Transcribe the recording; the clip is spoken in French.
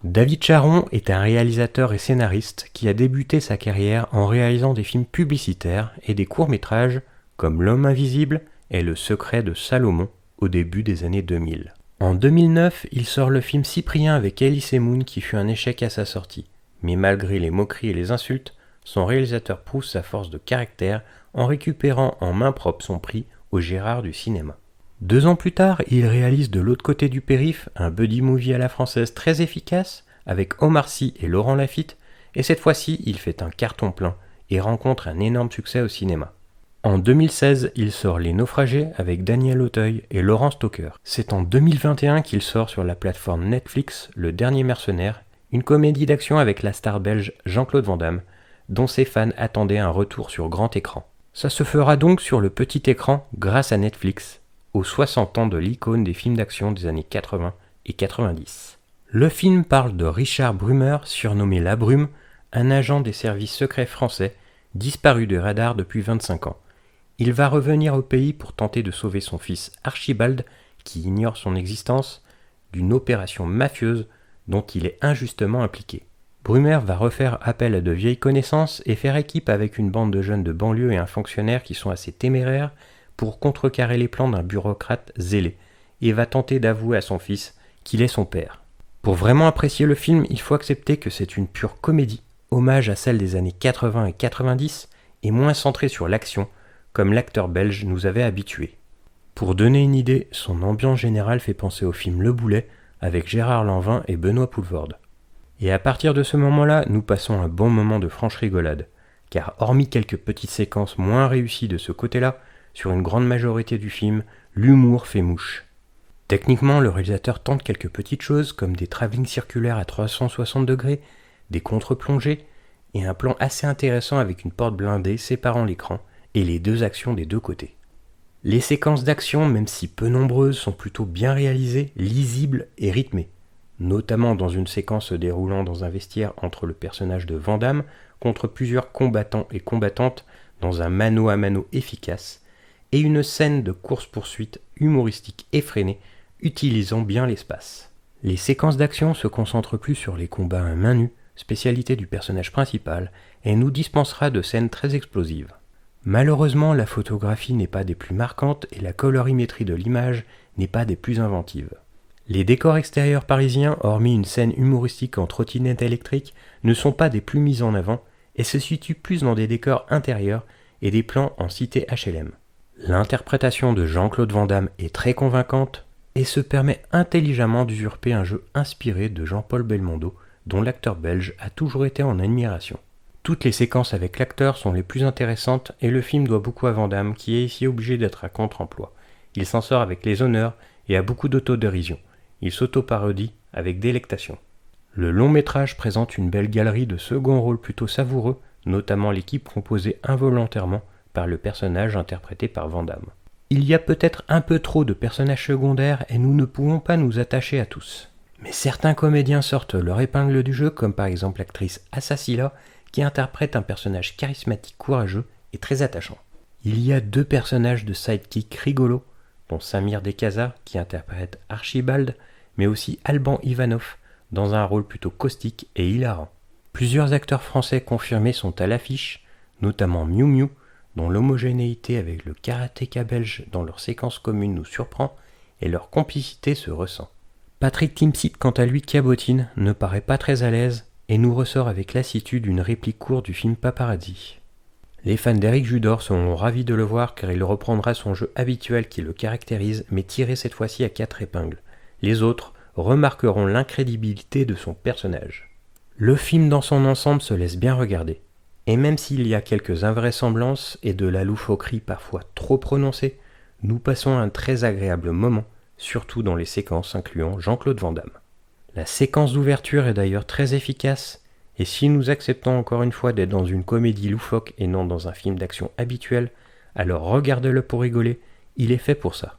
David Charon est un réalisateur et scénariste qui a débuté sa carrière en réalisant des films publicitaires et des courts-métrages comme L'Homme Invisible et Le Secret de Salomon au début des années 2000. En 2009, il sort le film Cyprien avec Elise Moon qui fut un échec à sa sortie. Mais malgré les moqueries et les insultes, son réalisateur prouve sa force de caractère en récupérant en main propre son prix au Gérard du cinéma. 2 ans plus tard, il réalise De l'autre côté du périph', un buddy movie à la française très efficace avec Omar Sy et Laurent Lafitte, et cette fois-ci, il fait un carton plein et rencontre un énorme succès au cinéma. En 2016, il sort Les Naufragés avec Daniel Auteuil et Laurent Stocker. C'est en 2021 qu'il sort sur la plateforme Netflix Le Dernier Mercenaire, une comédie d'action avec la star belge Jean-Claude Van Damme, dont ses fans attendaient un retour sur grand écran. Ça se fera donc sur le petit écran grâce à Netflix, aux 60 ans de l'icône des films d'action des années 80 et 90. Le film parle de Richard Brumer, surnommé La Brume, un agent des services secrets français, disparu des radars depuis 25 ans. Il va revenir au pays pour tenter de sauver son fils Archibald, qui ignore son existence, d'une opération mafieuse dont il est injustement impliqué. Brumer va refaire appel à de vieilles connaissances et faire équipe avec une bande de jeunes de banlieue et un fonctionnaire qui sont assez téméraires pour contrecarrer les plans d'un bureaucrate zélé, et va tenter d'avouer à son fils qu'il est son père. Pour vraiment apprécier le film, il faut accepter que c'est une pure comédie, hommage à celle des années 80 et 90, et moins centrée sur l'action, comme l'acteur belge nous avait habitués. Pour donner une idée, son ambiance générale fait penser au film Le Boulet, avec Gérard Lanvin et Benoît Poelvoorde. Et à partir de ce moment-là, nous passons un bon moment de franche rigolade, car hormis quelques petites séquences moins réussies de ce côté-là, sur une grande majorité du film, l'humour fait mouche. Techniquement, le réalisateur tente quelques petites choses comme des travelling circulaires à 360 degrés, des contre-plongées et un plan assez intéressant avec une porte blindée séparant l'écran et les 2 actions des 2 côtés. Les séquences d'action, même si peu nombreuses, sont plutôt bien réalisées, lisibles et rythmées, notamment dans une séquence se déroulant dans un vestiaire entre le personnage de Van Damme contre plusieurs combattants et combattantes dans un mano à mano efficace, et une scène de course-poursuite humoristique effrénée utilisant bien l'espace. Les séquences d'action se concentrent plus sur les combats à main nue, spécialité du personnage principal, et nous dispensera de scènes très explosives. Malheureusement, la photographie n'est pas des plus marquantes et la colorimétrie de l'image n'est pas des plus inventives. Les décors extérieurs parisiens, hormis une scène humoristique en trottinette électrique, ne sont pas des plus mis en avant et se situent plus dans des décors intérieurs et des plans en cité HLM. L'interprétation de Jean-Claude Van Damme est très convaincante et se permet intelligemment d'usurper un jeu inspiré de Jean-Paul Belmondo, dont l'acteur belge a toujours été en admiration. Toutes les séquences avec l'acteur sont les plus intéressantes et le film doit beaucoup à Van Damme qui est ici obligé d'être à contre-emploi. Il s'en sort avec les honneurs et a beaucoup d'autodérision. Il s'auto-parodie avec délectation. Le long métrage présente une belle galerie de second rôles plutôt savoureux, notamment l'équipe composée involontairement par le personnage interprété par Van Damme. Il y a peut-être un peu trop de personnages secondaires et nous ne pouvons pas nous attacher à tous. Mais certains comédiens sortent leur épingle du jeu, comme par exemple l'actrice Assa Sylla, qui interprète un personnage charismatique, courageux et très attachant. Il y a 2 personnages de sidekick rigolos, dont Samir Descazas, qui interprète Archibald, mais aussi Alban Ivanov, dans un rôle plutôt caustique et hilarant. Plusieurs acteurs français confirmés sont à l'affiche, notamment Miu Miu, dont l'homogénéité avec le karatéka belge dans leur séquence commune nous surprend et leur complicité se ressent. Patrick Timsit, quant à lui, cabotine, ne paraît pas très à l'aise et nous ressort avec lassitude une réplique courte du film Paparazzi. Les fans d'Éric Judor seront ravis de le voir car il reprendra son jeu habituel qui le caractérise mais tiré cette fois-ci à 4 épingles. Les autres remarqueront l'incrédibilité de son personnage. Le film dans son ensemble se laisse bien regarder. Et même s'il y a quelques invraisemblances et de la loufoquerie parfois trop prononcée, nous passons un très agréable moment, surtout dans les séquences incluant Jean-Claude Van Damme. La séquence d'ouverture est d'ailleurs très efficace, et si nous acceptons encore une fois d'être dans une comédie loufoque et non dans un film d'action habituel, alors regardez-le pour rigoler, il est fait pour ça.